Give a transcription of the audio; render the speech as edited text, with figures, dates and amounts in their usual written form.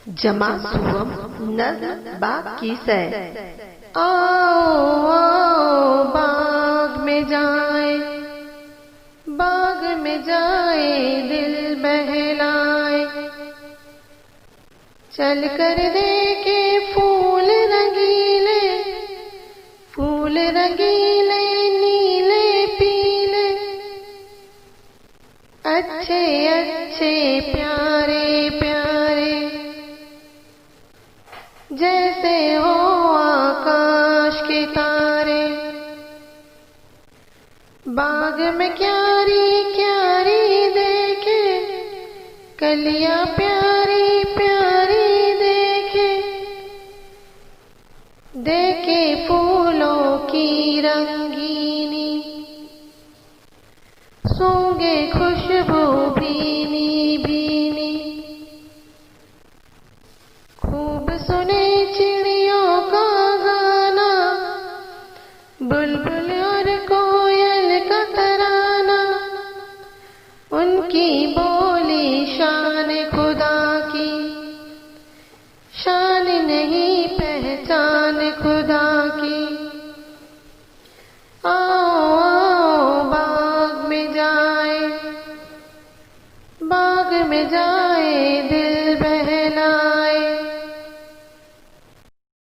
जमा सुवम नज़्म बाग की सै। आओ आओ बाग में जाए, बाग में जाए दिल बहलाए, चल कर देखे फूल रंगीले, फूल रंगीले नीले पीले, अच्छे अच्छे प्यारे प्यारे, जैसे हो आकाश के तारे। बाग में क्यारी क्यारी देखे, कलियां प्यारी प्यारी देखे, देखे फूलों की रंगीनी, सूंघे खुशबू भीनी भीनी, खूब सुने चिड़ियों का गाना, बुलबुल और कोयल का तराना, उनकी बोली शान खुदा की, शान नहीं पहचान खुदा की। आओ आओ बाग में जाए, बाग में जाए